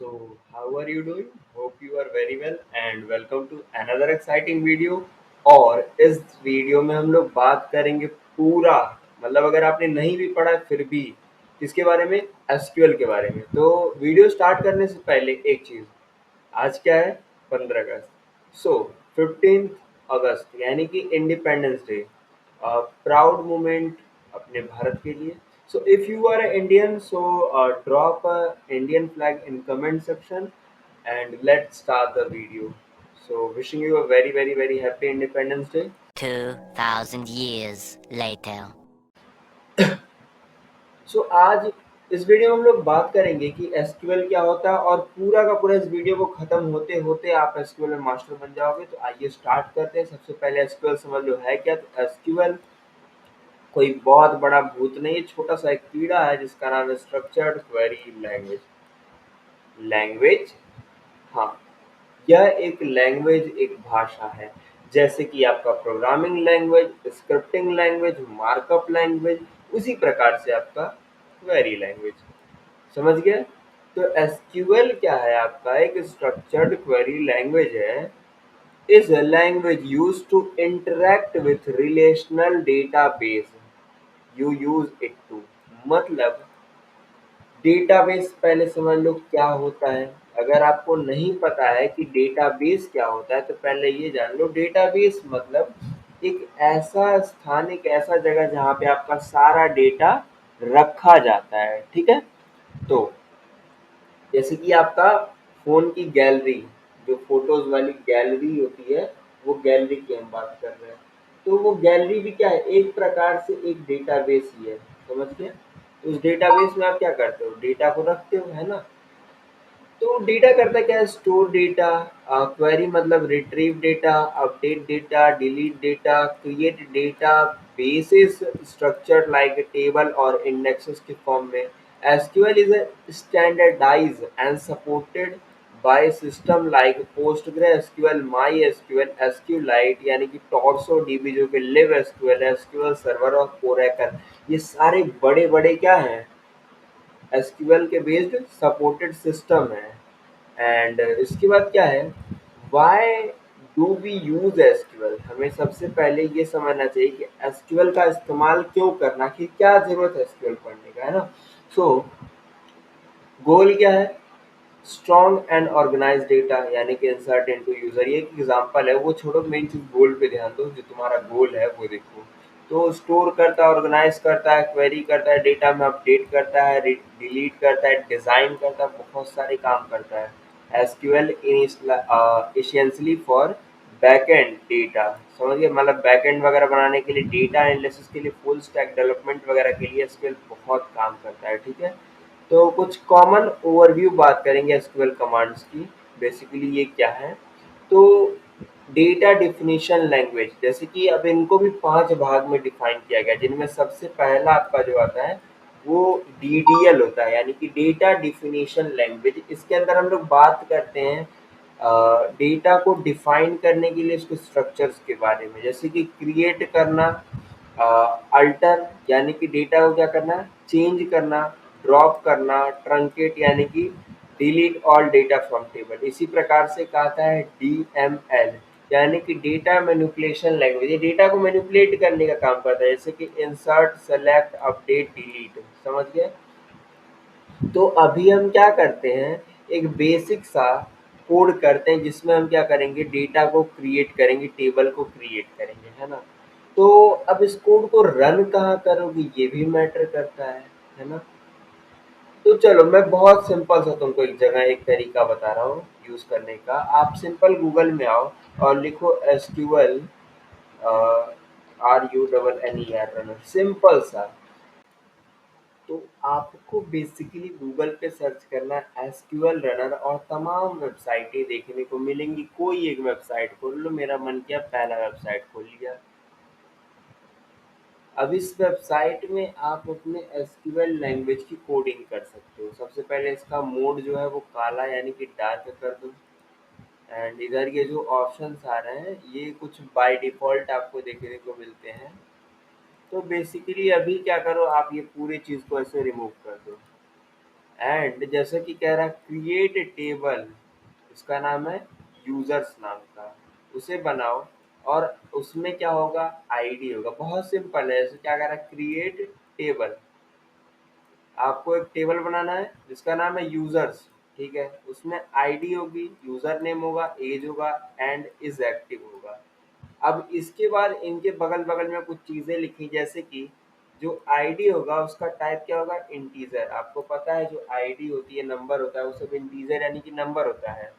How are you doing? Hope you are very well and welcome to another exciting video। और इस video में हम लोग बात करेंगे पूरा, मतलब अगर आपने नहीं भी पढ़ा है फिर भी किसके बारे में, एसक्यूएल के बारे में। तो वीडियो स्टार्ट करने से पहले एक चीज़, आज क्या है, 15 अगस्त। 15 अगस्त यानी कि इंडिपेंडेंस डे, प्राउड मोमेंट अपने भारत के लिए। So if you are Indian, so drop a Indian flag in comment section and let's start the video. So wishing you a very happy Independence Day। 2,000 years later. सो आज इस video में हम लोग बात करेंगे कि एसक्यूएल क्या होता है, और पूरा का पूरा इस वीडियो को खत्म होते होते आप एसक्यूएल में मास्टर बन जाओगे। तो आइए स्टार्ट करते हैं। सबसे पहले एसक्यूएल समझ लो है क्या। तो एसक्यूएल कोई बहुत बड़ा भूत नहीं है, छोटा सा एक कीड़ा है जिसका नाम है स्ट्रक्चर्ड क्वेरी लैंग्वेज। लैंग्वेज, हाँ, यह एक लैंग्वेज, एक भाषा है, जैसे कि आपका programming language, scripting language, markup language, उसी प्रकार से आपका क्वेरी लैंग्वेज। समझ गए। तो एसक्यूएल क्या है, आपका एक स्ट्रक्चर्ड क्वेरी लैंग्वेज है। Is a language use to interact with relational database, you use it to. मतलब डेटाबेस पहले समझ लो क्या होता है। अगर आपको नहीं पता है कि डेटाबेस क्या होता है तो पहले ये जान लो, डेटाबेस मतलब एक ऐसा स्थान, एक ऐसा जगह जहाँ पे आपका सारा डेटा रखा जाता है। ठीक है। तो जैसे कि आपका फ़ोन की गैलरी, जो फ़ोटोज़ वाली गैलरी होती है, वो गैलरी की हम बात कर रहे हैं। तो वो गैलरी भी क्या है, एक प्रकार से एक डेटाबेस ही है। समझ गए। तो उस डेटाबेस में आप क्या करते हो, डेटा को रखते हो, है ना। तो डेटा करता क्या है, स्टोर डेटा। क्वेरी मतलब retrieve data, update data, delete data, create data basis structure like table और इंडेक्सेस के फॉर्म में। SQL is standardize and supported by system like PostgreSQL, MySQL, SQLite यानी कि टॉर्सो डीबी जो कि libSQL, SQL server और Oracle. ये सारे बड़े बड़े क्या हैं, एसक्यूएल के बेस्ड सपोर्टेड सिस्टम है। एंड इसके बाद क्या है, why do we use SQL. हमें सबसे पहले ये समझना चाहिए कि एसक्यूएल का इस्तेमाल क्यों करना, कि क्या जरूरत है एसक्यूएल पढ़ने का, है ना। सो गोल क्या है, स्ट्रॉन्ग एंड ऑर्गेनाइज डेटा यानी कि इंसर्ट इनटू यूजर। ये एक एग्जांपल है, वो छोड़ो, मेन चीज गोल पे ध्यान दो, जो तुम्हारा गोल है वो देखो। तो स्टोर करता है, ऑर्गेनाइज करता है, क्वेरी करता है, डेटा में अपडेट करता है, डिलीट करता है, डिजाइन करता है, बहुत सारे काम करता है। SQL essentially for backend data. समझ गए, मतलब बैकएंड वगैरह बनाने के लिए, डेटा एनालिसिस के लिए, फुल स्टैक डेवलपमेंट वगैरह के लिए एसक्यूएल बहुत काम करता है। ठीक है। तो कुछ कॉमन ओवरव्यू बात करेंगे एसक्यूएल कमांड्स की। बेसिकली ये क्या है, तो डेटा डिफिनीशन लैंग्वेज, जैसे कि अब इनको भी 5 भाग में डिफाइन किया गया, जिनमें सबसे पहला आपका जो आता है वो डीडीएल होता है, यानी कि डेटा डिफिनीशन लैंग्वेज। इसके अंदर हम लोग बात करते हैं डेटा को डिफाइन करने के लिए उसके स्ट्रक्चर्स के बारे में, जैसे कि क्रिएट करना, अल्टर यानी कि डेटा को क्या करना, चेंज करना, ड्रॉप करना, ट्रंकेट यानी कि delete all data from table. इसी प्रकार से कहता है डीएमएल, यानी कि डेटा मैनिपुलेशन लैंग्वेज। ये डेटा को मैनिपुलेट करने का काम करता है, जैसे कि इंसर्ट, सेलेक्ट, अपडेट, डिलीट। समझ गए। तो अभी हम क्या करते हैं, एक बेसिक सा कोड करते हैं जिसमें हम क्या करेंगे, डेटा को क्रिएट करेंगे, टेबल को क्रिएट करेंगे, है ना। तो अब इस कोड को रन कहाँ करोगे ये भी मैटर करता है ना। तो चलो मैं बहुत सिंपल सा तुमको एक जगह एक तरीका बता रहा हूँ यूज करने का। आप सिंपल गूगल में आओ और लिखो एसक्यूएल, RUNNER, रनर, सिंपल सा। तो आपको बेसिकली गूगल पे सर्च करना है एसक्यूएल रनर, और तमाम वेबसाइटें देखने को मिलेंगी। कोई एक वेबसाइट खोल लो, मेरा मन किया पहला वेबसाइट खोल लिया। अब इस वेबसाइट में आप अपने एसक्यूएल लैंग्वेज की कोडिंग कर सकते हो। सबसे पहले इसका मोड जो है वो काला यानी कि डार्क कर दो। एंड इधर ये जो ऑप्शंस आ रहे हैं ये कुछ बाय डिफ़ॉल्ट आपको देखने को मिलते हैं। तो बेसिकली अभी क्या करो, आप ये पूरी चीज़ को ऐसे रिमूव कर दो। एंड जैसे कि कह रहा है क्रिएट टेबल, इसका नाम है यूजर्स नाम का, उसे बनाओ और उसमें क्या होगा, आईडी होगा। बहुत सिंपल है। जैसे क्या कह रहा है क्रिएट टेबल, आपको एक टेबल बनाना है जिसका नाम है यूजर्स, ठीक है। उसमें आईडी होगी, यूजर नेम होगा, एज होगा एंड इज एक्टिव होगा। अब इसके बाद इनके बगल बगल में कुछ चीजें लिखी, जैसे कि जो आईडी होगा उसका टाइप क्या होगा, इंटीजर। आपको पता है जो आईडी होती है, नंबर होता है, वो सब इंटीजर यानी कि नंबर होता है।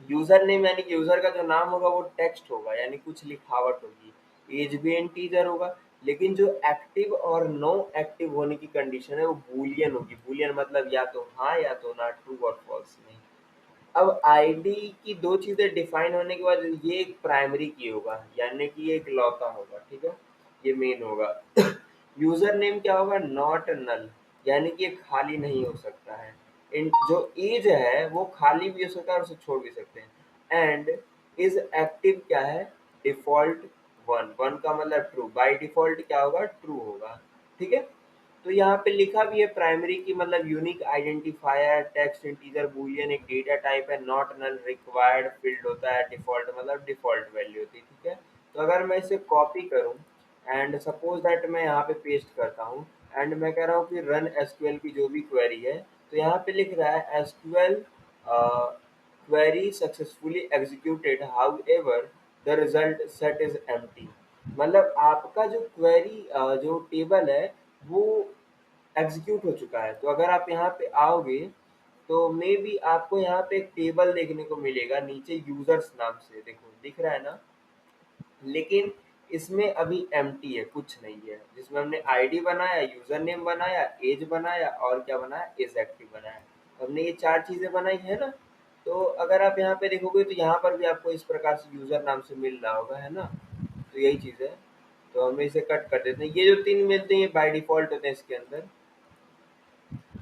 यूजर नेम यानी कि यूजर का जो नाम होगा वो टेक्स्ट होगा यानी कुछ लिखावट होगी। एज भी इंटीजर होगा। लेकिन जो एक्टिव और नो एक्टिव होने की कंडीशन है वो बूलियन होगी। बूलियन मतलब या तो हाँ या तो ना, ट्रू और फॉल्स नहीं। अब आईडी की दो चीजें डिफाइन होने के बाद ये एक प्राइमरी की होगा यानी कि ये एक लौता होगा, ठीक है, ये मेन होगा। यूजर नेम क्या होगा, नॉट नल, यानी कि ये खाली नहीं हो सकता है। इन जो एज है वो खाली भी हो सकता है और उसे छोड़ भी सकते हैं। एंड इज एक्टिव क्या है, डिफॉल्ट वन, वन का मतलब ट्रू, बाय डिफॉल्ट क्या होगा, ट्रू होगा, ठीक है। तो यहाँ पे लिखा भी है प्राइमरी की मतलब unique identifier, text, integer, Boolean एक डेटा टाइप है, नॉट नल, रिक्वायर्ड फील्ड होता है, डिफॉल्ट मतलब डिफॉल्ट वैल्यू होती है, ठीक है। तो अगर मैं इसे कॉपी करूँ एंड सपोज दैट मैं यहाँ पे पेस्ट करता हूँ एंड मैं कह रहा हूँ कि रन एसक्यूएल की जो भी क्वेरी है, तो यहाँ पे लिख रहा है SQL query successfully executed, however the result set is empty. मतलब आपका जो क्वेरी जो टेबल है वो एग्जीक्यूट हो चुका है। तो अगर आप यहाँ पे आओगे तो मे बी आपको यहाँ पे एक टेबल देखने को मिलेगा नीचे यूजर्स नाम से, देखो दिख रहा है ना। लेकिन इसमें अभी एम्प्टी है, कुछ नहीं है। जिसमें हमने आईडी बनाया, यूजर नेम बनाया, एज बनाया और क्या बनाया, इज एक्टिव बनाया। तो हमने ये चार चीजें बनाई है ना। तो अगर आप यहाँ पे देखोगे तो यहाँ पर भी आपको इस प्रकार से यूजर नाम से मिल रहा होगा, है ना। तो यही चीज है। तो हम इसे कट कर देते हैं। ये जो तीन मिलते हैं ये बाय डिफॉल्ट होते हैं इसके अंदर।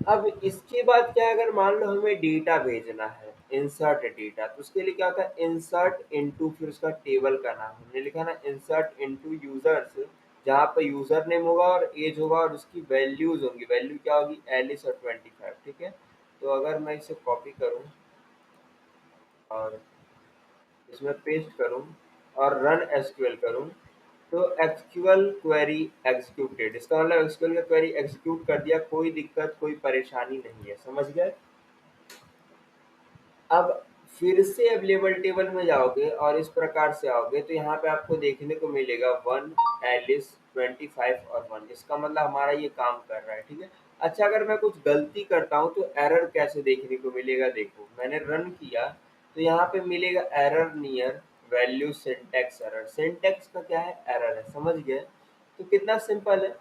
अब इसके बाद क्या है, अगर मान लो हमें डेटा भेजना है, इंसर्ट डेटा, तो उसके लिए क्या होता है, इंसर्ट इनटू, फिर उसका टेबल का नाम हमने लिखा ना, इंसर्ट इनटू यूजर्स, जहाँ पे यूजर नेम होगा और एज होगा और उसकी वैल्यूज होंगी। वैल्यू क्या होगी, एलिस और 25, ठीक है। तो अगर मैं इसे कॉपी करूँ और इसमें पेस्ट करूँ और रन एसक्यूएल करूँ, तो एसक्यूएल क्वेरी एग्जीक्यूटेड, इसका मतलब एसक्यूएल का क्वेरी एग्जीक्यूट कर दिया, कोई दिक्कत कोई परेशानी नहीं है, समझ गए। अब फिर से अवेलेबल टेबल में जाओगे और इस प्रकार से आओगे तो यहाँ पे आपको देखने को मिलेगा वन, एलिस, 25 और वन। इसका मतलब हमारा ये काम कर रहा है, ठीक है। अच्छा अगर मैं कुछ गलती करता हूँ तो एरर कैसे देखने को मिलेगा, देखो मैंने रन किया तो यहाँ पे मिलेगा error near value syntax error. Syntax का क्या है, एरर है, समझ गए। तो कितना सिंपल है।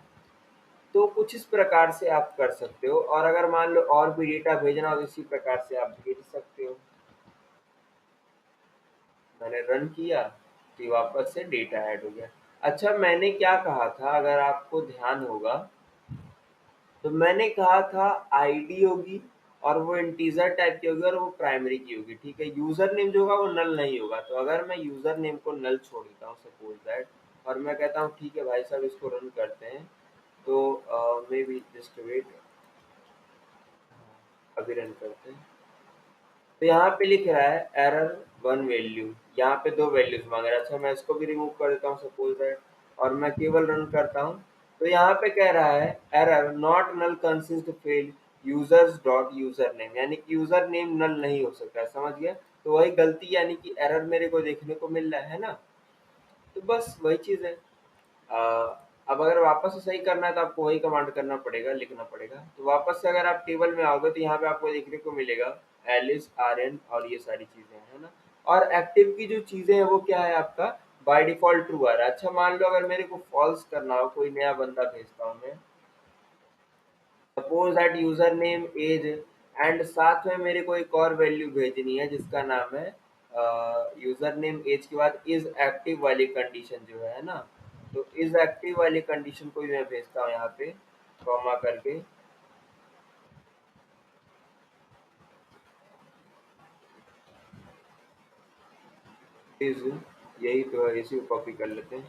तो कुछ इस प्रकार से आप कर सकते हो और अगर मान लो और भी डेटा भेजना हो तो इसी प्रकार से आप भेज सकते हो। मैंने रन किया तो ये वापस से डेटा ऐड हो गया। अच्छा मैंने क्या कहा था, अगर आपको ध्यान होगा तो मैंने कहा था आईडी होगी और वो इंटीजर टाइप की होगी और वो प्राइमरी की होगी, ठीक है। यूजर नेम जो होगा वो नल नहीं होगा। तो अगर मैं यूजर नेम को नल छोड़ देता हूँ सपोज दैट, और मैं कहता हूँ ठीक है भाई साहब इसको रन करते हैं, तो मे बी जस्ट वेट, अभी रन करते हैं। तो यहाँ पे लिख रहा है एरर वन वैल्यू, यहाँ पे दो वैल्यूज मांग रहा है। अच्छा मैं इसको भी रिमूव कर देता हूँ सपोज दैट, और मैं केवल रन करता हूँ। तो यहाँ पे कह रहा है error not null consist fail users dot user name, यानी कि यूजर नेम नल नहीं हो सकता है, समझ गया। तो वही गलती यानी कि एरर मेरे को देखने को मिल रहा है ना। तो बस वही चीज है। अ, अब अगर वापस से सही करना है तो आपको वही कमांड करना पड़ेगा, लिखना पड़ेगा। तो वापस से अगर आप टेबल में आओगे तो यहाँ पे आपको देखने को मिलेगा एलिस, आरएन और ये सारी चीजें है ना। और एक्टिव की जो चीजें हैं वो क्या है आपका, बाय डिफॉल्ट ट्रू आ रहा है। अच्छा मान लो अगर मेरे को फॉल्स करना हो, कोई नया बंदा भेजता हूँ मैं, suppose that user name age, and साथ में मेरे को एक और वैल्यू भेजनी है जिसका नाम है यूजर नेम एज के बाद इज एक्टिव वाली कंडीशन जो है ना। तो इज एक्टिव वाली कंडीशन को भी मैं भेजता हूँ यहाँ पे कॉमा करके, इज, यही तो है, इसी को कॉपी कर लेते हैं।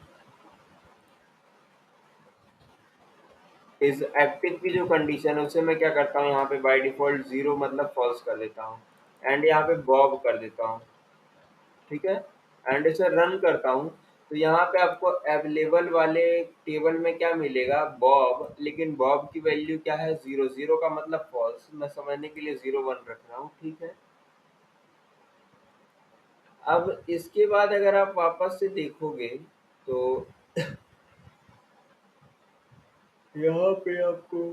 इस एक्टिव की जो कंडीशन है उसे मैं क्या करता हूँ यहाँ पे बाय डिफ़ॉल्ट 0 मतलब फ़ॉल्स कर देता हूँ एंड यहाँ पे बॉब कर देता हूँ, ठीक है? एंड इसे रन करता हूँ, तो यहाँ पे आपको अवेलेबल वाले टेबल में क्या मिलेगा बॉब, लेकिन बॉब की वैल्यू क्या है 0, 0 का मतलब फ़ॉल्स, मैं समझने के लिए 0 1 रख रहा हूँ, ठीक है? अब इसके बाद अगर आप वापस से देखोगे तो यहाँ पे आपको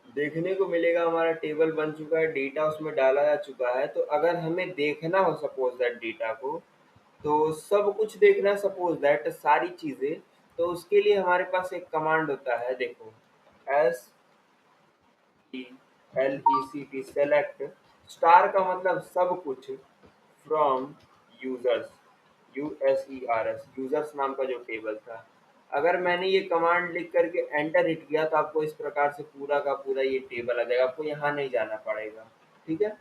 देखने को मिलेगा हमारा टेबल बन चुका है, डेटा उसमें डाला जा चुका है। तो अगर हमें देखना हो सपोज़ दैट डेटा को, तो सब कुछ देखना है सपोज़ दैट सारी चीज़ें, तो उसके लिए हमारे पास एक कमांड होता है देखो, SELECT सेलेक्ट स्टार का मतलब सब कुछ फ्रॉम यूजर्स यूएसईआरएस यूजर्स नाम का जो टेबल था। अगर मैंने ये कमांड लिख करके एंटर हिट किया तो आपको इस प्रकार से पूरा का पूरा ये टेबल आ जाएगा, आपको यहाँ नहीं जाना पड़ेगा, ठीक है?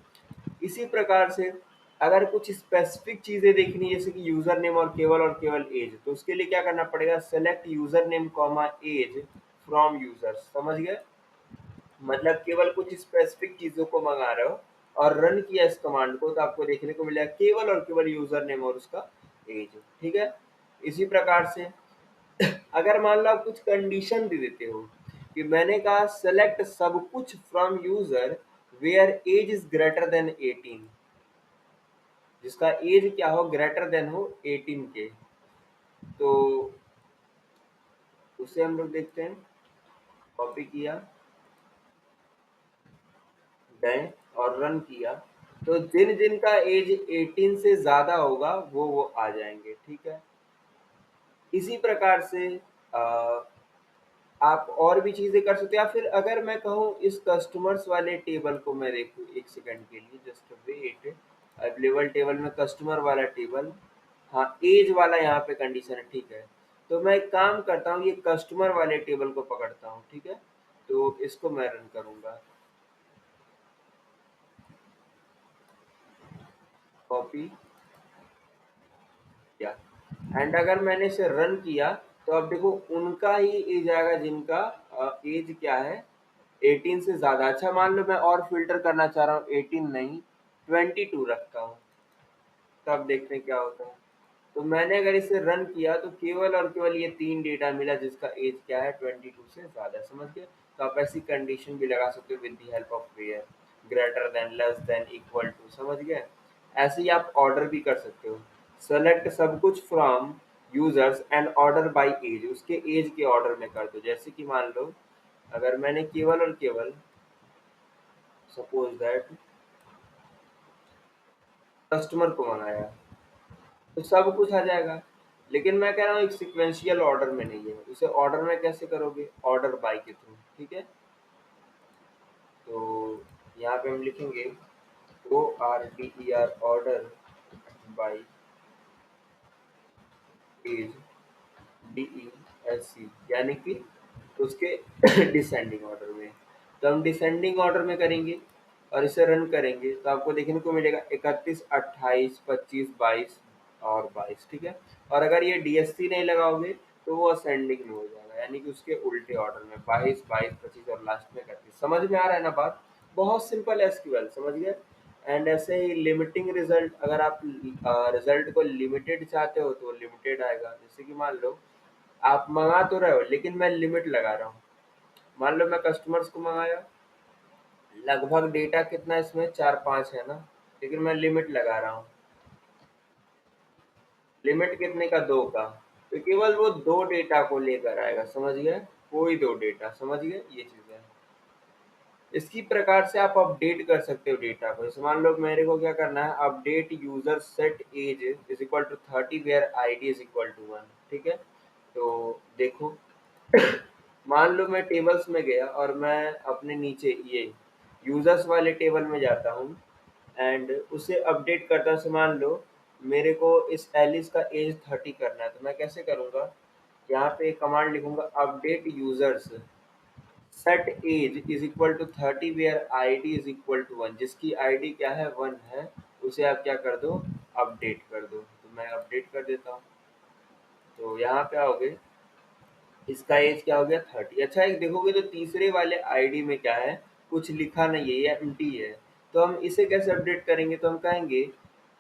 इसी प्रकार से अगर कुछ स्पेसिफिक चीजें देखनी है जैसे कि यूजर नेम और केवल एज, तो उसके लिए क्या करना पड़ेगा, select user name comma age from users, समझ गए? मतलब केवल कुछ स्पेसिफिक चीज़ों को मंगा रहे हो और रन किया इस कमांड को तो आपको देखने को मिलेगा केवल और केवल यूज़र नेम और उसका एज, ठीक है? इसी प्रकार से अगर मान लो आप कुछ कंडीशन दे देते हो कि मैंने कहा सेलेक्ट सब कुछ from user where age is greater than 18, जिसका एज क्या हो ग्रेटर देन हो 18 के, तो उसे हम लोग देखते हैं, कॉपी किया, गए और रन किया, तो जिन जिन का एज 18 से ज़्यादा होगा वो आ जाएंगे, ठीक है? इसी प्रकार से अ, आप और भी चीज़ें कर सकते हो, या फिर अगर मैं कहूँ इस कस्टमर्स वाले टेबल को मैं देखूँ एक सेकंड के लिए, जस्ट वेट, अवेलेबल टेबल में कस्टमर वाला टेबल, हाँ एज वाला यहाँ पे कंडीशन है, ठीक है? तो मैं एक काम करता हूँ, ये कस्टमर वाले टेबल को पकड़ता हूँ, ठीक है? तो इसको मैं रन करूँगा, कॉपी किया एंड अगर मैंने इसे रन किया तो अब देखो उनका ही एज आएगा जिनका एज क्या है 18 से ज़्यादा। अच्छा मान लो मैं और फ़िल्टर करना चाह रहा हूँ 18 नहीं 22 रखता हूँ, तब देखते हैं क्या होता है। तो मैंने अगर इसे रन किया तो केवल और केवल ये 3 डेटा मिला जिसका एज क्या है 22 से ज़्यादा, समझ गए? तो आप ऐसी कंडीशन भी लगा सकते हो with the help of where, greater than, less than, equal to, समझ गए? ऐसे ही आप ऑर्डर भी कर सकते हो, सेलेक्ट सब कुछ from users and order by age, उसके एज के ऑर्डर में कर दो। जैसे कि मान लो अगर मैंने केवल और केवल सपोज दैट कस्टमर को मंगाया तो सब कुछ आ जाएगा, लेकिन मैं कह रहा हूँ एक सीक्वेंशियल ऑर्डर में नहीं है, उसे ऑर्डर में कैसे करोगे, ऑर्डर बाय के थ्रू, ठीक है? तो यहाँ पे हम लिखेंगे ORDER order by age DESC, यानी कि उसके डिसेंडिंग ऑर्डर में। तो हम डिसेंडिंग ऑर्डर में करेंगे और इसे रन करेंगे तो आपको देखने को मिलेगा 31 28 25 22 और 22, ठीक है? और अगर ये DSC नहीं लगाओगे तो वो असेंडिंग में हो जाएगा, यानी कि उसके उल्टे ऑर्डर में 22 22 25 और लास्ट में 31। समझ में आ रहा है ना बात? बहुत सिंपल एसक्यूएल, समझ गए? एंड ऐसे ही लिमिटिंग रिजल्ट, अगर आप रिजल्ट को लिमिटेड चाहते हो तो लिमिटेड आएगा। जैसे कि मान लो आप मंगा तो रहे हो लेकिन मैं लिमिट लगा रहा हूँ, मान लो मैं कस्टमर्स को मंगाया, लगभग डेटा कितना इसमें 4 5 है ना, लेकिन मैं लिमिट लगा रहा हूँ, लिमिट कितने का 2 का, तो केवल वो 2 डेटा को लेकर आएगा, समझ गए? कोई 2 डेटा, समझ गए ये चीज़ें? इसी प्रकार से आप अपडेट कर सकते हो डेटा को। जैसे मान लो मेरे को क्या करना है, update user set age is equal to 30 where ID is equal to 1, ठीक है? तो देखो मान लो मैं टेबल्स में गया और मैं अपने नीचे ये यूजर्स वाले टेबल में जाता हूँ एंड उसे अपडेट करता हूँ। जैसे मान लो मेरे को इस एलिस का एज 30 करना है तो मैं कैसे करूँगा, यहाँ पे एक कमांड लिखूंगा update users set age is equal to 30 where ID is equal to 1, जिसकी आईडी क्या है 1 है, उसे आप क्या कर दो, अपडेट कर दो। तो मैं अपडेट कर देता हूँ, तो यहाँ पे आओगे इसका एज क्या हो गया 30। अच्छा एक देखोगे तो तीसरे वाले आईडी में क्या है, कुछ लिखा नहीं है, ये एम्प्टी है। तो हम इसे कैसे अपडेट करेंगे, तो हम कहेंगे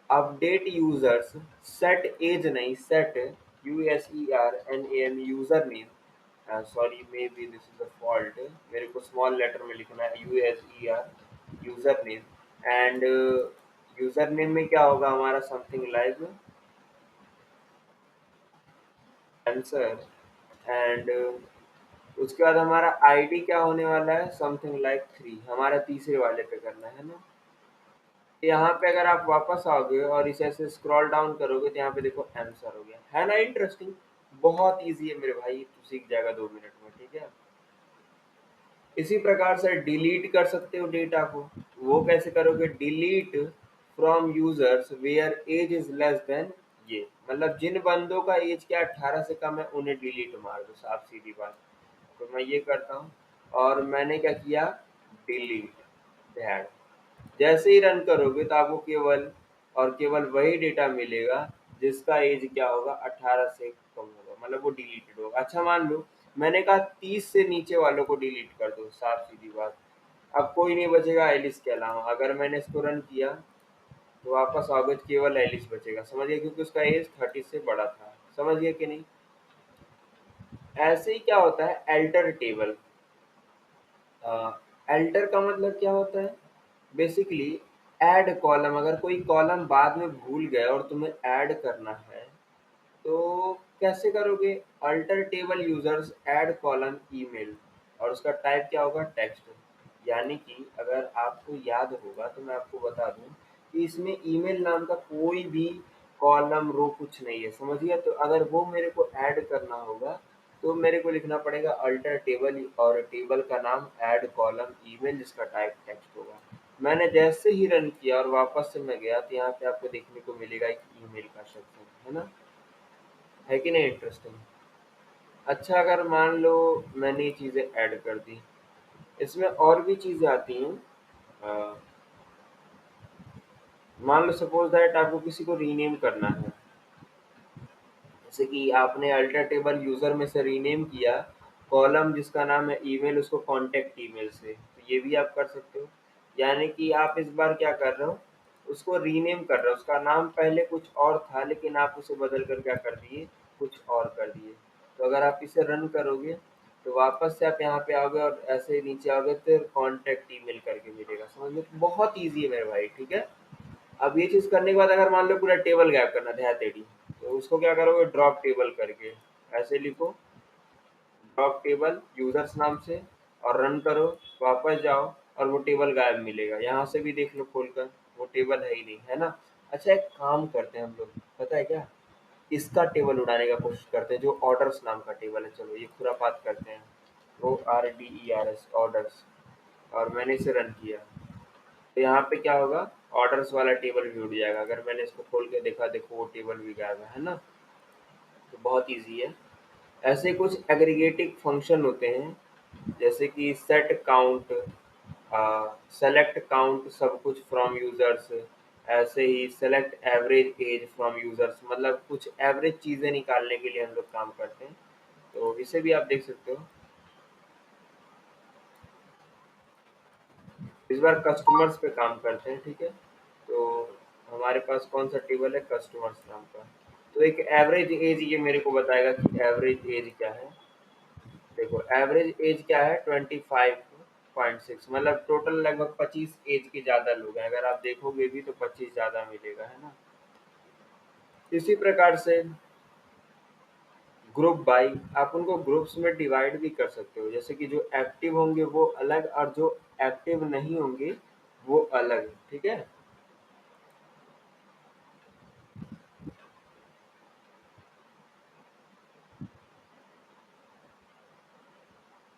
अपडेट यूजर्स सेट एज नहीं, set USERNAME user name, sorry may be this is a fault, मेरे को स्मॉल लेटर में लिखना है USER user name. And user name में क्या होगा हमारा, समथिंग लाइक आंसर। एंड उसके बाद हमारा आईडी क्या होने वाला है, समथिंग लाइक 3, हमारा तीसरे वाले पे करना है ना। यहाँ पे अगर आप वापस आओगे और इसे ऐसे स्क्रॉल डाउन करोगे तो यहाँ पे देखो आंसर हो गया, है ना इंटरेस्टिंग। बहुत इजी है मेरे भाई, तू सीख जाएगा 2 मिनट में, ठीक है। इसी प्रकार से डिलीट कर सकते हो डेटा को। वो कैसे करोगे, delete from users where age is less than, ये मतलब जिन बंदों का एज क्या 18 से कम है उन्हें डिलीट मार दो, साफ सीधी बात। तो मैं ये करता हूँ और मैंने क्या किया, डिलीट दैट। जैसे ही रन करोगे तो आपको केवल और केवल वही डेटा मिलेगा जिसका एज क्या होगा 18 से कम होगा, मतलब वो डिलीटेड होगा। अच्छा मान लो मैंने कहा 30 से नीचे वालों को डिलीट कर दो, साफ सीधी बात। अब कोई नहीं बचेगा एलिस के अलावा। अगर मैंने इसको रन किया तो वापस आओगे तो केवल एलिस बचेगा, समझ गए, क्योंकि उसका एज 30 से बड़ा था। समझ गए कि नहीं। ऐसे ही क्या होता है एल्टर टेबल। एल्टर का मतलब क्या होता है, बेसिकली ऐड कॉलम। अगर कोई कॉलम बाद में भूल गए और तुम्हें ऐड करना है तो कैसे करोगे, alter table users add column email, और उसका टाइप क्या होगा, टेक्स्ट। यानी कि अगर आपको याद होगा तो मैं आपको बता दूं कि इसमें ईमेल नाम का कोई भी कॉलम रो कुछ नहीं है, समझिए। तो अगर वो मेरे को ऐड करना होगा तो मेरे को लिखना पड़ेगा अल्टर टेबल, और टेबल का नाम ऐड कॉलम ईमेल, जिसका टाइप टेक्स्ट होगा। मैंने जैसे ही रन किया और वापस से मैं गया तो यहाँ पे आपको देखने को मिलेगा एक ईमेल का शब्द, है ना, है कि नहीं इंटरेस्टिंग। अच्छा अगर मान लो मैंने ये चीज़ें ऐड कर दी, इसमें और भी चीज़ें आती हैं। अ, मान लो सपोज दैट आपको किसी को रीनेम करना है, जैसे कि आपने अल्टर टेबल यूजर में से रीनेम किया कॉलम जिसका नाम है ईमेल, उसको कांटेक्ट ईमेल से, तो ये भी आप कर सकते हो। यानी कि आप इस बार क्या कर रहे हो, उसको रीनेम कर रहे हो, उसका नाम पहले कुछ और था लेकिन आप उसे बदल कर क्या कर दिए, कुछ और कर दिए। तो अगर आप इसे रन करोगे तो वापस से आप यहाँ पे आओगे और ऐसे ही नीचे आओगे तो कांटेक्ट ईमेल करके मिलेगा, समझ लो बहुत ईजी है मेरे भाई, ठीक है। अब ये चीज़ करने के बाद अगर मान लो पूरा टेबल गायब करना था तेरी, तो उसको क्या करोगे, ड्रॉप टेबल करके ऐसे लिखो, ड्रॉप टेबल यूजर्स नाम से, और रन करो, वापस जाओ और वो टेबल गायब मिलेगा। यहाँ से भी देख लो खोल कर, वो टेबल है ही नहीं, है ना। अच्छा एक काम करते हैं हम लोग, पता है क्या, इसका टेबल उड़ाने का कोशिश करते हैं, जो ऑर्डर्स नाम का टेबल है। चलो ये खुरापात करते हैं, ORDERS ऑर्डर्स, और मैंने इसे रन किया तो यहाँ पे क्या होगा, ऑर्डर्स वाला टेबल भी उड़ जाएगा। अगर मैंने इसको खोल के देखा, देखो वो टेबल भी गायब है ना। तो बहुत इजी है। ऐसे कुछ एग्रीगेटिव फंक्शन होते हैं जैसे कि सेट काउंट, सेलेक्ट काउंट सब कुछ फ्रॉम यूजर्स, ऐसे ही select average age from users, मतलब कुछ एवरेज चीज़ें निकालने के लिए हम लोग काम करते हैं। तो इसे भी आप देख सकते हो। इस बार कस्टमर्स पे काम करते हैं, ठीक है। तो हमारे पास कौन सा टेबल है, कस्टमर्स नाम का। तो एक एवरेज एज ये मेरे को बताएगा कि एवरेज एज क्या है। देखो एवरेज एज क्या है, 25.6, मतलब टोटल लगभग 25 एज के ज़्यादा लोग हैं। अगर आप देखोगे भी तो 25 ज़्यादा मिलेगा, है ना। इसी प्रकार से ग्रुप बाई, आप उनको ग्रुप्स में डिवाइड भी कर सकते हो, जैसे कि जो एक्टिव होंगे वो अलग और जो एक्टिव नहीं होंगे वो अलग, ठीक है।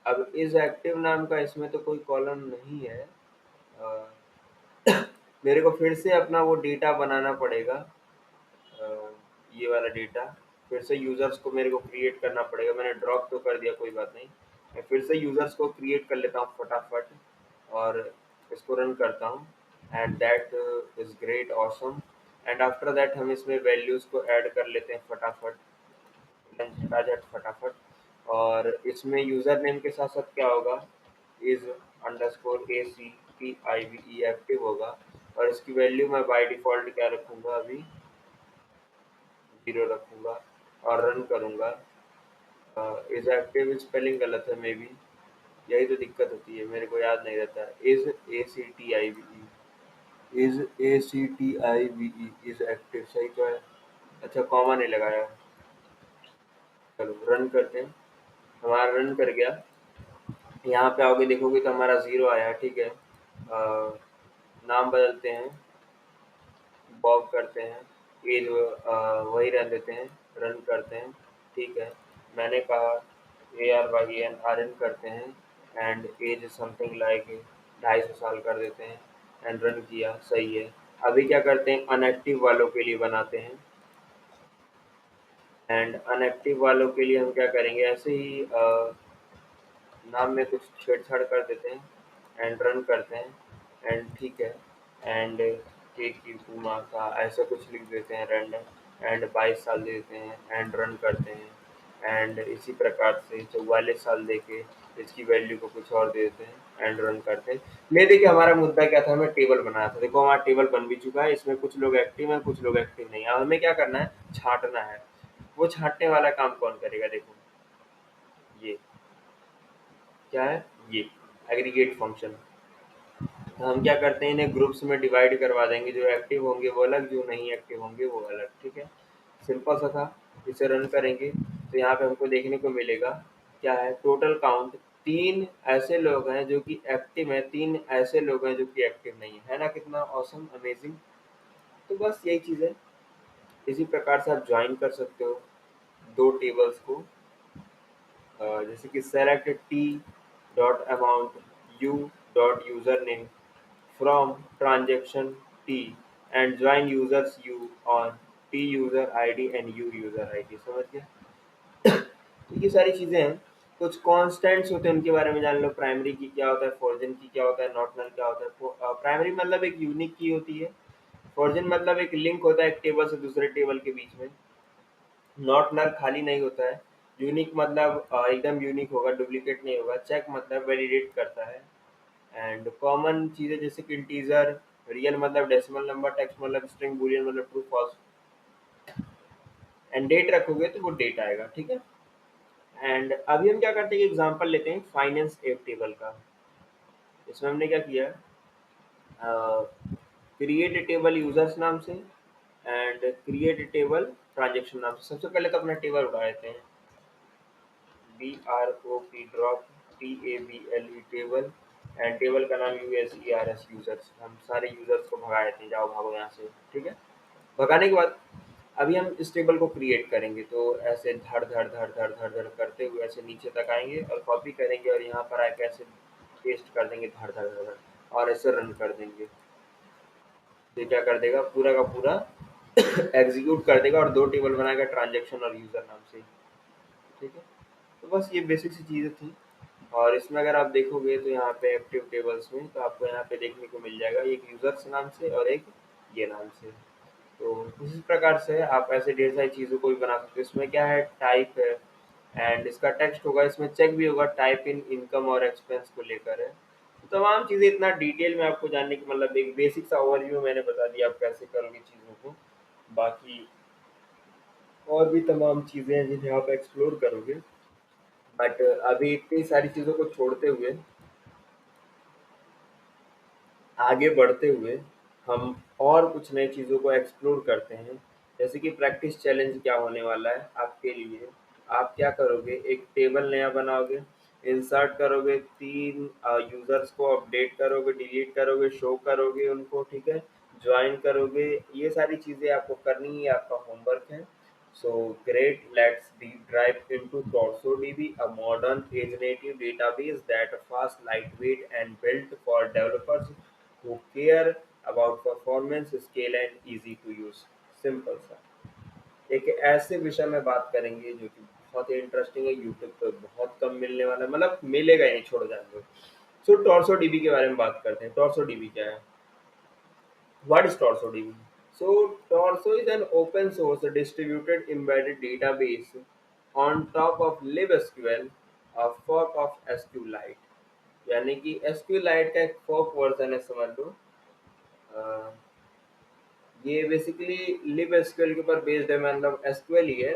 अब इस एक्टिव नाम का इसमें तो कोई कॉलम नहीं है। अ, मेरे को फिर से अपना वो डेटा बनाना पड़ेगा, ये वाला डेटा। फिर से यूजर्स को मेरे को क्रिएट करना पड़ेगा, मैंने ड्रॉप तो कर दिया, कोई बात नहीं। मैं फिर से यूजर्स को क्रिएट कर लेता हूँ फटाफट और इसको रन करता हूँ। And that is great awesome. And after that हम इसमें वैल्यूज़ को ऐड कर लेते हैं फटाफट, झटाझट फटाफट। और इसमें यूज़र नेम के साथ साथ क्या होगा, इज़ अंडरस्कोर ACTIVE एक्टिव होगा। और इसकी वैल्यू मैं बाय डिफ़ॉल्ट क्या रखूँगा, अभी 0 रखूँगा और रन करूँगा। इज़ एक्टिव स्पेलिंग गलत है मे बी, यही तो दिक्कत होती है, मेरे को याद नहीं रहता है। Is ACTIVE, is ACTIVE, is active सही तो है। अच्छा, कॉमा नहीं लगाया। चलो रन करते हैं। हमारा रन कर गया। यहाँ पे आओगे देखोगे तो हमारा 0 आया, ठीक है। नाम बदलते हैं, बॉब करते हैं, एज वही रहने देते हैं, रन करते हैं, ठीक है। मैंने कहा ARYAN करते हैं एंड एज समथिंग लाइक 250 कर देते हैं एंड रन किया, सही है। अभी क्या करते हैं, अनएक्टिव वालों के लिए बनाते हैं एंड अनएक्टिव वालों के लिए हम क्या करेंगे, ऐसे ही नाम में कुछ छेड़छाड़ कर देते हैं एंड रन करते हैं एंड ठीक है। एंड के की पुमा का ऐसा कुछ लिख देते हैं रैंडम एंड 22 साल दे देते हैं एंड रन करते हैं एंड इसी प्रकार से 44 साल दे के इसकी वैल्यू को कुछ और दे देते हैं एंड रन करते हैं। ले देखिए हमारा मुद्दा क्या था, हमें टेबल बनाया था। देखो हमारा टेबल बन भी चुका है, इसमें कुछ लोग एक्टिव हैं कुछ लोग एक्टिव नहीं है। अब हमें क्या करना है, छांटना है। वो छांटने वाला काम कौन करेगा, देखो ये क्या है, ये एग्रीगेट फंक्शन। तो हम क्या करते हैं, इन्हें ग्रुप्स में डिवाइड करवा देंगे, जो एक्टिव होंगे वो अलग, जो नहीं एक्टिव होंगे वो अलग, ठीक है। सिंपल सा था। इसे रन करेंगे तो यहाँ पे हमको देखने को मिलेगा क्या है, टोटल काउंट 3 ऐसे लोग हैं जो कि एक्टिव हैं, 3 ऐसे लोग हैं जो कि एक्टिव नहीं है ना। कितना ऑसम, अमेजिंग। तो बस यही चीज़ है। इसी प्रकार से आप ज्वाइन कर सकते हो दो टेबल्स को। जैसे कि select T dot amount U dot user name from transaction T and join users you on T user ID and you user ID, समझ गए। तो ये सारी चीजें हैं। कुछ कॉन्स्टेंट्स होते हैं उनके बारे में जान लो, प्राइमरी की क्या होता है, फॉर्जन की क्या होता है, नॉट नल क्या होता है। प्राइमरी मतलब एक यूनिक की होती है, फॉर्जन मतलब एक लिंक होता है एक टेबल से दूसरे टेबल के बीच में, नॉट नल खाली नहीं होता है, यूनिक मतलब एकदम यूनिक होगा, डुप्लीकेट नहीं होगा, चेक मतलब वैलिडेट करता है। एंड कॉमन चीज़ें जैसे कि इंटीजर, रियल मतलब डेसिमल नंबर, टेक्स्ट मतलब स्ट्रिंग, बूलियन मतलब ट्रू फॉल्स, एंड डेट रखोगे तो वो डेट आएगा, ठीक है। एंड अभी हम क्या करते हैं, एग्जांपल लेते हैं फाइनेंस एप टेबल का। इसमें हमने क्या किया, क्रिएट टेबल यूजर्स नाम से एंड क्रिएट टेबल ट्रांजेक्शन नाम से। सबसे पहले तो अपना टेबल उठा लेते हैं, DROP drop, TABLE table and table का नाम USERS यूजर्स। हम सारे यूजर्स को भगा देते हैं, जाओ भागो यहाँ से, ठीक है। भगाने के बाद अभी हम इस टेबल को क्रिएट करेंगे, तो ऐसे धड़ धड़ धड़ धड़ धड़ धड़ करते हुए ऐसे नीचे तक आएंगे और कॉपी करेंगे और यहाँ पर आके ऐसे पेस्ट कर देंगे धड़ धड़ धड़ धड़, और ऐसे रन कर देंगे। तो क्या कर देगा, पूरा का पूरा एग्जीक्यूट कर देगा और दो टेबल बनाएगा, ट्रांजेक्शन और यूजर नाम से, ठीक है। तो बस ये बेसिक सी चीज़ें थी। और इसमें अगर आप देखोगे तो यहाँ पे एक्टिव टेबल्स में तो आपको यहाँ पे देखने को मिल जाएगा एक यूजर्स नाम से और एक ये नाम से। तो इसी प्रकार से आप ऐसे ढेर सारी चीज़ों को भी बना सकते हो। इसमें क्या है, टाइप है एंड इसका टेक्स्ट होगा, इसमें चेक भी होगा, टाइप इन इनकम और एक्सपेंस को लेकर है। तो तमाम चीज़ें इतना डिटेल में आपको जानने की, मतलब एक बेसिक सा ओवरव्यू मैंने बता दिया आप कैसे करोगे चीज़ों को। बाकी और भी तमाम चीज़ें हैं जिन्हें आप एक्सप्लोर करोगे, बट अभी इतनी सारी चीज़ों को छोड़ते हुए, आगे बढ़ते हुए, हम और कुछ नई चीज़ों को एक्सप्लोर करते हैं। जैसे कि प्रैक्टिस चैलेंज क्या होने वाला है आपके लिए। आप क्या करोगे, एक टेबल नया बनाओगे, इंसर्ट करोगे, 3 यूज़र्स को अपडेट करोगे, डिलीट करोगे, शो करोगे उनको, ठीक है, ज्वाइन करोगे। ये सारी चीज़ें आपको करनी ही आपका होमवर्क है। So great, let's deep dive into TorsoDB, a modern age-native database that fast, lightweight, and built for developers who care about performance, scale, and easy to use. Simple सा एक ऐसे विषय में बात करेंगे जो कि बहुत ही इंटरेस्टिंग है, यूट्यूब पे बहुत कम मिलने वाला है, मतलब मिलेगा ही नहीं, छोड़ जाएंगे। सो टॉर्सो डीबी के बारे में बात करते हैं। टॉर्सो डीबी क्या है, what is torso dB? So Torso is an open source distributed embedded database on top of libSQL fork of SQLite, यानी कि SQLite का एक फोर्क वर्जन है समझ लो। अ, ये बेसिकली libSQL के ऊपर बेस्ड है, मतलब SQL ही है।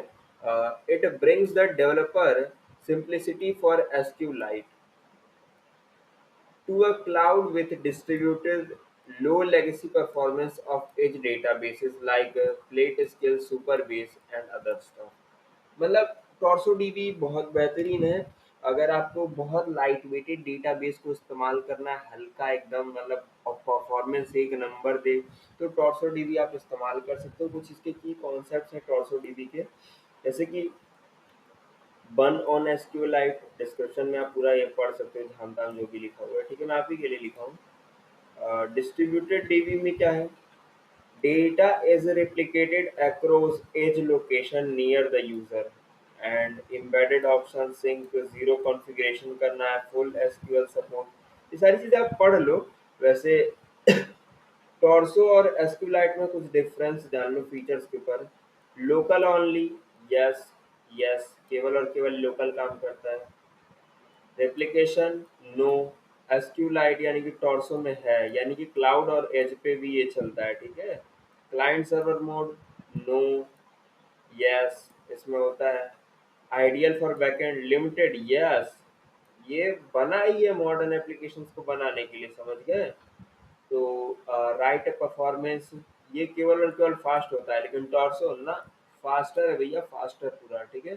It brings the developer simplicity for SQLite to a cloud with distributed low legacy performance of edge databases like PlateScale, Supabase and other stuff। मतलब टॉर्सो डीबी बहुत बेहतरीन है। अगर आपको बहुत लाइट वेटेड डेटाबेस को इस्तेमाल करना है, हल्का एकदम, मतलब परफॉर्मेंस एक नंबर दे, तो टॉर्सो डीबी आप इस्तेमाल कर सकते हो। कुछ इसके की कॉन्सेप्ट्स हैं टॉर्सो डीबी के, जैसे कि बन ऑन एसक्यूएलाइट, डिस्क्रिप्शन में आप पूरा ये पढ़ सकते हो जहाँ तक जो भी लिखा हुआ है, ठीक है, मैं आप ही के लिए लिखा हूँ। डिस्ट्रीब्यूटेड डीबी में क्या है, data is replicated across edge location near the user and embedded option sync, zero configuration करना है, full SQL support, ये सारी चीजें आप पढ़ लो। वैसे टॉर्सो और एसक्यूलाइट में कुछ डिफरेंस जान लो फीचर्स के ऊपर। लोकल ओनली, यस, यस केवल और केवल लोकल काम करता है। Replication, no. एसक्यूलाइट यानी कि टॉर्सो में है, यानी कि क्लाउड और एज पे भी ये चलता है, ठीक है। Client server mode, no, yes इसमें होता है। Ideal for backend, limited, yes, ये बना ही है मॉडर्न एप्लीकेशंस को बनाने के लिए, समझ गए। तो राइट परफॉर्मेंस, ये केवल और केवल फास्ट होता है, लेकिन टॉर्सो ना फास्टर है भैया, फास्टर पूरा, ठीक है।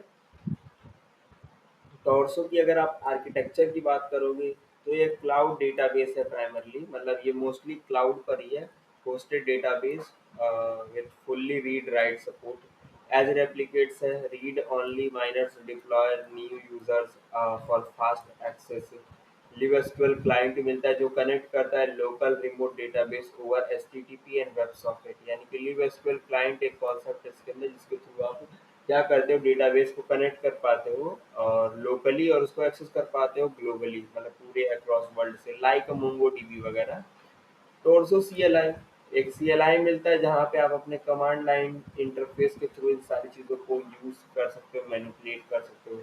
टॉर्सो की अगर आप आर्किटेक्चर की बात करोगे, तो ये क्लाउड डेटाबेस है प्राइमरली, मतलब ये मोस्टली क्लाउड पर ही है, hosted database with fully read write support. Edge replicates है, read only miners deploy new users for fast access. LibSQL client मिलता है जो कनेक्ट करता है local remote database over HTTP and web socket, यानी कि लिबएसक्यूएल क्लाइंट एक कॉन्सेप्ट है इसके अंदर, जिसके थ्रू आप क्या करते हो, डेटाबेस को कनेक्ट कर पाते हो और लोकली, और उसको एक्सेस कर पाते हो ग्लोबली, मतलब पूरे अक्रॉस वर्ल्ड से, लाइक मोंगो डीबी वगैरह। टोरसो सीएलआई, एक सीएलआई मिलता है जहाँ पे आप अपने कमांड लाइन इंटरफेस के थ्रू इन सारी चीज़ों को यूज कर सकते हो, मैनिपुलेट कर सकते हो।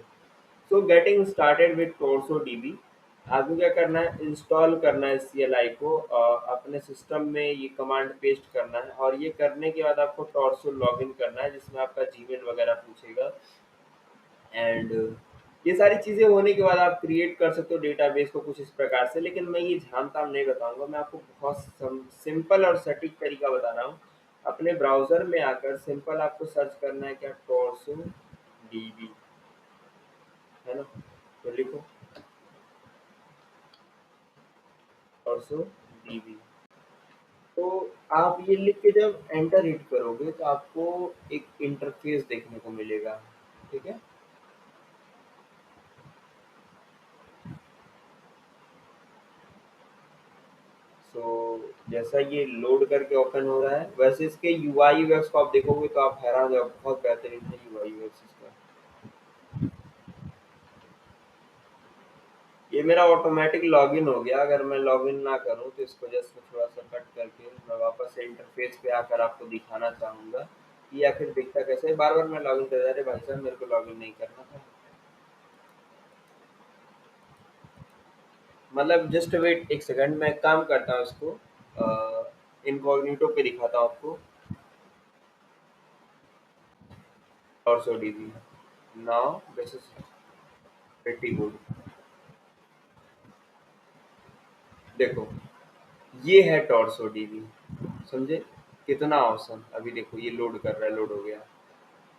So getting started with Turso DB, आपको क्या करना है, इंस्टॉल करना है सीएलआई को, अपने सिस्टम में ये कमांड पेस्ट करना है, और ये करने के बाद आपको टोरसो लॉगिन करना है, जिसमें आपका जीमेल वगैरह पूछेगा। एंड ये सारी चीज़ें होने के बाद आप क्रिएट कर सकते हो डेटाबेस को कुछ इस प्रकार से, लेकिन मैं ये झाम ताम नहीं बताऊंगा, मैं आपको बहुत सिंपल और सटीक तरीका बता रहा हूँ। अपने ब्राउज़र में आकर सिंपल आपको सर्च करना है क्या, टॉर्सो डीबी, है ना, तो लिखो टॉर्सो डीबी। तो आप ये लिख के जब एंटर हिट करोगे तो आपको एक इंटरफेस देखने को मिलेगा, ठीक है। सो जैसा ये लोड करके ओपन हो रहा है, वैसे इसके यूआई यूएक्स को आप देखोगे तो आप हैरान हो जाओगे, बहुत बेहतरीन है यूआई यूएक्स इसका। ये मेरा ऑटोमेटिक लॉगिन हो गया, अगर मैं लॉगिन ना करूं तो इसको जस्ट थोड़ा सा कट करके मैं वापस से इंटरफेस पे आकर आपको दिखाना चाहूंगा कि आखिर दिखता कैसे है। बार बार मैं लॉगिन कर, अरे भाई साहब मेरे को लॉगिन नहीं करना था, मतलब जस्ट वेट एक सेकंड, मैं एक काम करता हूँ इसको इनकॉग्निटो पे दिखाता हूँ आपको। और so DB, now this is pretty good. देखो ये है टॉर्सो डीबी, समझे कितना औसम। अभी देखो ये लोड कर रहा है, लोड हो गया।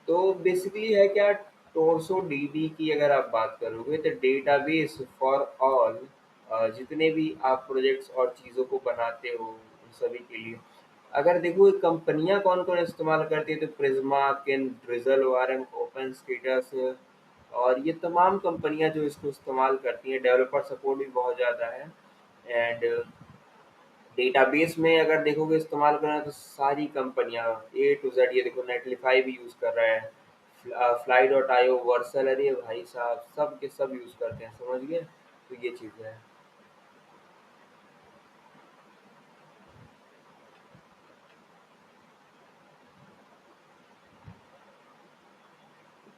तो बेसिकली है क्या, टोरसो डीबी की अगर आप बात करोगे तो डेटाबेस फॉर ऑल, जितने भी आप प्रोजेक्ट्स और चीज़ों को बनाते हो उन सभी के लिए। अगर देखो ये कंपनियां कौन कौन इस्तेमाल करती है, तो प्रिज्मा, किन, ड्रिजल, ओआरएम, ओपन स्टेटस, और ये तमाम कंपनियां जो इसको इस्तेमाल करती हैं। डेवलपर सपोर्ट भी बहुत ज़्यादा है। एंड डेटाबेस में अगर देखोगे इस्तेमाल करना, तो सारी कंपनियां ए टू जेड, ये देखो नेटलिफाई भी यूज़ कर रहा है, फ्लाई डॉट आईओ, वर्सल, अरे भाई साहब सब के सब यूज़ करते हैं, समझ गए। तो ये चीज़ है।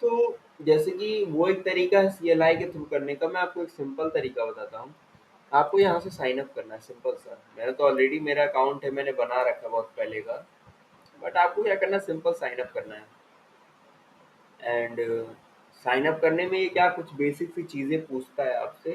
तो जैसे कि वो एक तरीका है सीएलआई के थ्रू करने का। मैं आपको एक सिंपल तरीका बताता हूँ। आपको यहाँ से साइन अप करना है, सिंपल सा। मैंने तो ऑलरेडी मेरा अकाउंट है, मैंने बना रखा है बहुत पहले का। बट आपको क्या करना है, सिंपल साइन अप करना है। एंड साइन अप करने में ये क्या कुछ बेसिक सी चीज़ें पूछता है आपसे,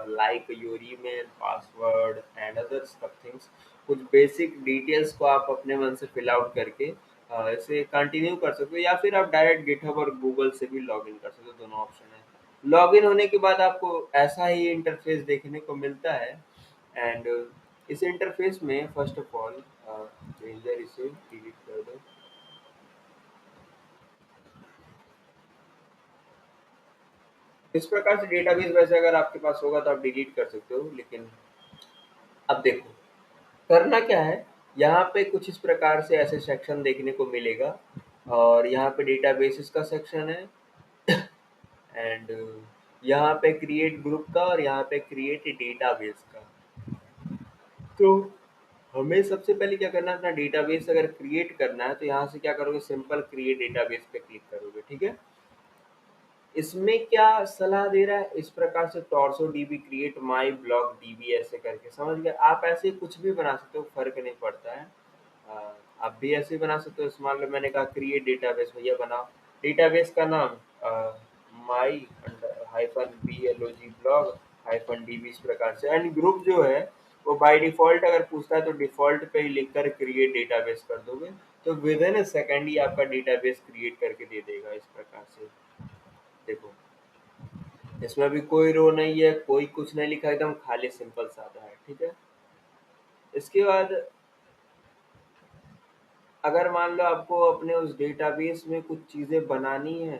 like your email, password and other सब थिंग्स। कुछ बेसिक डिटेल्स को आप अपने मन से फिल आउट करके इसे कंटिन्यू कर सकते हो, या फिर आप डायरेक्ट गिटहब और गूगल से भी लॉगिन कर सकते हो, दोनों ऑप्शन है। लॉगिन होने के बाद आपको ऐसा ही इंटरफेस देखने को मिलता है। एंड इस इंटरफेस में फर्स्ट ऑफ ऑल इधर इसे डिलीट कर दो। इस प्रकार से डेटाबेस वैसे अगर आपके पास होगा तो आप डिलीट कर सकते हो, लेकिन अब देखो करना क्या है। यहाँ पे कुछ इस प्रकार से ऐसे सेक्शन देखने को मिलेगा, और यहाँ पे डेटाबेसेस का सेक्शन है। एंड यहाँ पे क्रिएट ग्रुप का, और यहाँ पे क्रिएट डेटाबेस का। तो हमें सबसे पहले क्या करना है, अपना डेटाबेस अगर क्रिएट करना है तो यहाँ से क्या करोगे, सिंपल क्रिएट डेटाबेस पे क्लिक करोगे, ठीक है। इसमें क्या सलाह दे रहा है, इस प्रकार से torso dB, create my blog dB, ऐसे करके, समझ गए। आप ऐसे कुछ भी बना सकते हो, फर्क नहीं पड़ता है। अ, आप भी ऐसे ही बना सकते हो। इस मान लो मैंने कहा क्रिएट डेटाबेस, भैया बनाओ। डेटाबेस का नाम माई हाइफन बी एल ओ जी ब्लॉग हाइफन डीबी, इस प्रकार से। एंड ग्रुप जो है वो बाय डिफॉल्ट अगर पूछता है तो डिफॉल्ट पे ही लिख कर क्रिएट डेटाबेस कर दोगे, तो विद इन अ सेकेंड ही आपका डेटाबेस क्रिएट करके दे देगा, इस प्रकार से। देखो इसमें भी कोई रो नहीं है, कोई कुछ नहीं लिखा, एकदम खाली सिंपल सादा है, ठीक है। इसके बाद अगर मान लो आपको अपने उस डेटाबेस में कुछ चीज़ें बनानी है,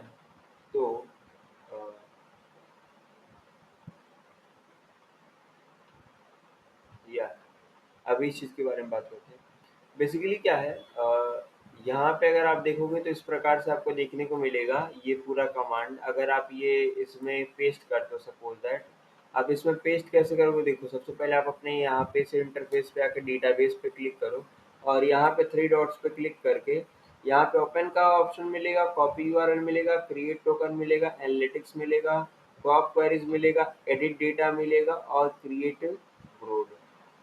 तो अ, या अभी इस चीज़ के बारे में बात करते हैं। बेसिकली क्या है, यहाँ पे अगर आप देखोगे तो इस प्रकार से आपको देखने को मिलेगा ये पूरा कमांड। अगर आप ये इसमें पेस्ट करते हो, सपोज दैट आप इसमें पेस्ट कैसे करोगे, देखो सबसे पहले आप अपने यहाँ पे से इंटरफेस पे आके डेटाबेस पे क्लिक करो, और यहाँ पे थ्री डॉट्स पे क्लिक करके यहाँ पे ओपन का ऑप्शन मिलेगा, कॉपी यूआरएल मिलेगा, क्रिएट टोकन मिलेगा, एनालिटिक्स मिलेगा, टॉप क्वेरीज मिलेगा, एडिट डेटा मिलेगा, और क्रिएट ब्रोड।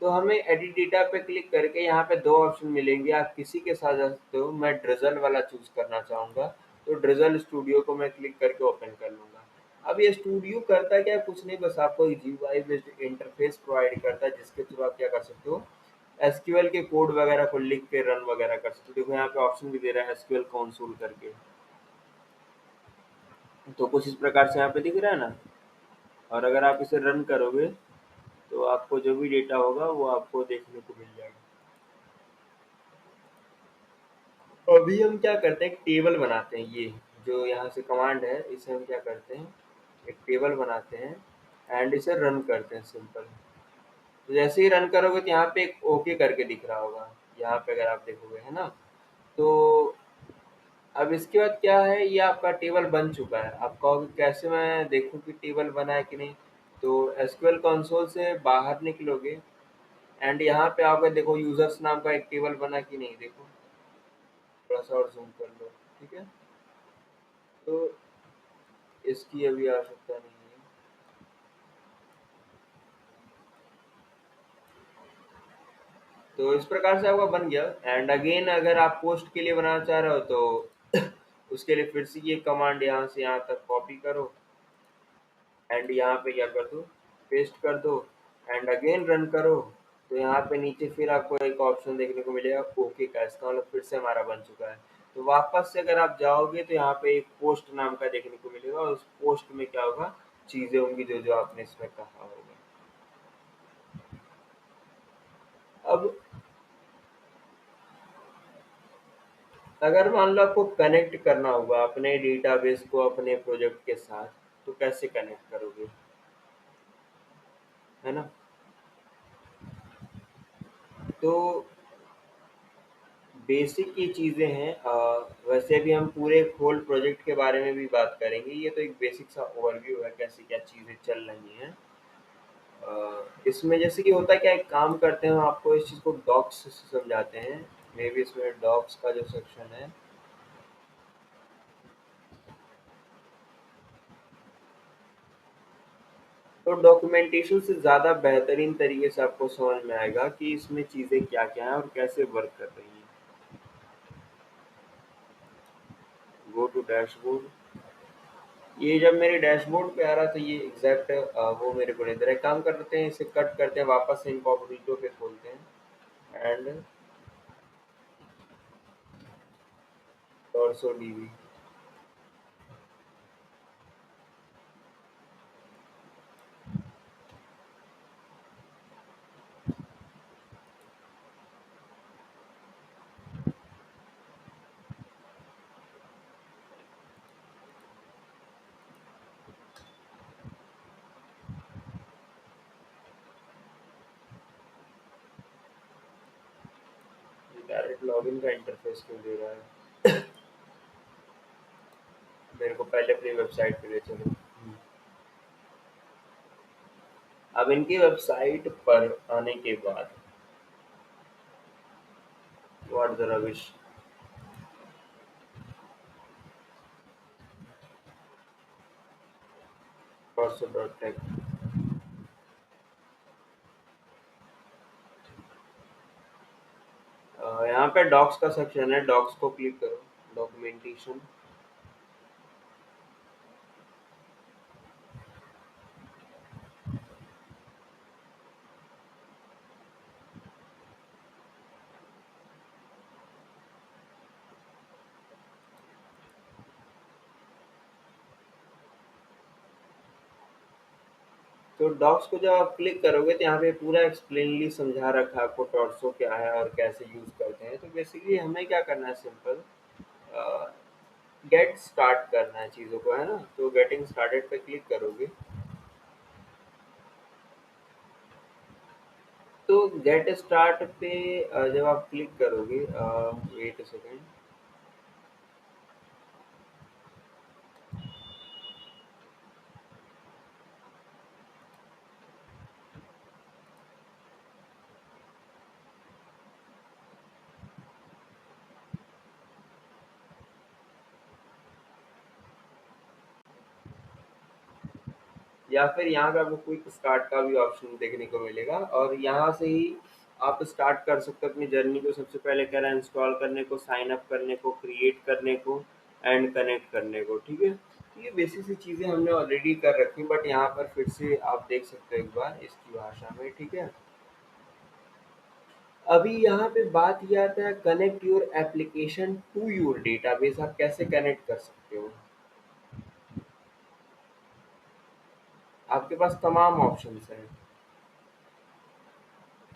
तो हमें एडिट डेटा पे क्लिक करके यहाँ पे दो ऑप्शन मिलेंगे, आप किसी के साथ जा सकते हो। मैं ड्रिजल वाला चूज करना चाहूँगा, तो ड्रिजल स्टूडियो को मैं क्लिक करके ओपन कर लूँगा। अब ये स्टूडियो करता क्या है, कुछ नहीं, बस आपको एक जीयूआई बेस्ड इंटरफेस प्रोवाइड करता है, जिसके थ्रू आप क्या कर सकते हो, एसक्यूएल के कोड वगैरह को लिख के रन वगैरह कर सकते हो। देखो यहाँ पे ऑप्शन भी दे रहा है एसक्यूएल कंसोल करके, तो कुछ इस प्रकार से यहाँ पे दिख रहा है ना। और अगर आप इसे रन करोगे तो आपको जो भी डेटा होगा वो आपको देखने को मिल जाएगा। अभी हम क्या करते हैं, एक टेबल बनाते हैं। ये जो यहाँ से कमांड है, इसे हम क्या करते हैं, एक टेबल बनाते हैं एंड इसे रन करते हैं, सिंपल। तो जैसे ही रन करोगे तो यहाँ पे एक ओके करके दिख रहा होगा, यहाँ पे अगर आप देखोगे, है ना। तो अब इसके बाद क्या है, ये आपका टेबल बन चुका है। आप कहोगे कैसे मैं देखूँ कि टेबल बना है कि नहीं, तो एसक्यूएल कंसोल से बाहर निकलोगे एंड यहाँ पे आओगे, देखो यूजर्स नाम का एक टेबल बना कि नहीं, देखो थोड़ा सा और जूम कर लो, ठीक है। तो इसकी अभी आवश्यकता नहीं है। तो इस प्रकार से आपका बन गया। एंड अगेन अगर आप पोस्ट के लिए बनाना चाह रहे हो तो उसके लिए फिर से ये कमांड यहाँ से यहाँ तक कॉपी करो, एंड यहाँ पे क्या कर दो, पेस्ट कर दो, एंड अगेन रन करो। तो यहाँ पे नीचे फिर आपको एक ऑप्शन देखने को मिलेगा ओके का, इसका मतलब फिर से हमारा बन चुका है। तो वापस से अगर आप जाओगे तो यहाँ पे एक पोस्ट नाम का देखने को मिलेगा, और उस पोस्ट में क्या होगा, चीज़ें होंगी जो जो आपने इसमें कहा होगा। अब अगर मान लो आपको कनेक्ट करना होगा अपने डेटाबेस को अपने प्रोजेक्ट के साथ, तो कैसे कनेक्ट करोगे, है ना। तो बेसिक ये चीज़ें हैं। वैसे भी हम पूरे होल प्रोजेक्ट के बारे में भी बात करेंगे, ये तो एक बेसिक सा ओवरव्यू है कैसी क्या चीज़ें चल रही हैं। इसमें जैसे कि होता है क्या, एक काम करते हैं, हम आपको इस चीज़ को डॉक्स से समझाते हैं। मे बी इसमें डॉक्स का जो सेक्शन है, तो डॉक्यूमेंटेशन से ज़्यादा बेहतरीन तरीके से आपको समझ में आएगा कि इसमें चीज़ें क्या-क्या हैं और कैसे वर्क कर रही हैं। Go to dashboard. ये जब मेरे डैशबोर्ड पे आ रहा था ये एग्जैक्ट वो मेरे को नहीं दे रहा है। काम करते हैं, इसे कट करते हैं, वापस से इनकॉग्निटो पे खोलते हैं and torso dB. Direct login का इंटरफेस क्यों दे रहा है? मेरे को पहले अपनी वेबसाइट पे ले चलो। अब इनकी वेबसाइट पर आने के बाद what the rubbish. Torso dot take. यहाँ पे डॉक्स का सेक्शन है, डॉक्स को क्लिक करो। डॉक्यूमेंटेशन। तो डॉक्स को जब आप क्लिक करोगे तो यहाँ पे पूरा एक्सप्लेनली समझा रखा है आपको टॉर्सो क्या है और कैसे यूज करते हैं। तो बेसिकली हमें क्या करना है, सिंपल गेट स्टार्ट करना है चीज़ों को, है ना। तो गेटिंग स्टार्टेड पे क्लिक करोगे तो गेट स्टार्ट पे जब आप क्लिक करोगे, वेट अ सेकेंड। या फिर यहाँ पे आपको क्विक स्टार्ट का भी ऑप्शन देखने को मिलेगा और यहाँ से ही आप स्टार्ट कर सकते हो अपनी जर्नी को। सबसे पहले कह रहा है इंस्टॉल करने को, साइन अप करने को, क्रिएट करने को एंड कनेक्ट करने को, ठीक है। तो ये बेसिक सी चीज़ें हमने ऑलरेडी कर रखी, बट यहाँ पर फिर से आप देख सकते हो एक बार इसकी भाषा में, ठीक है। अभी यहाँ पे बात ये आता है connect your application to your database. आप कैसे कनेक्ट कर सकते हो, आपके पास तमाम ऑप्शंस हैं।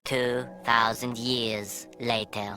2,000 years later.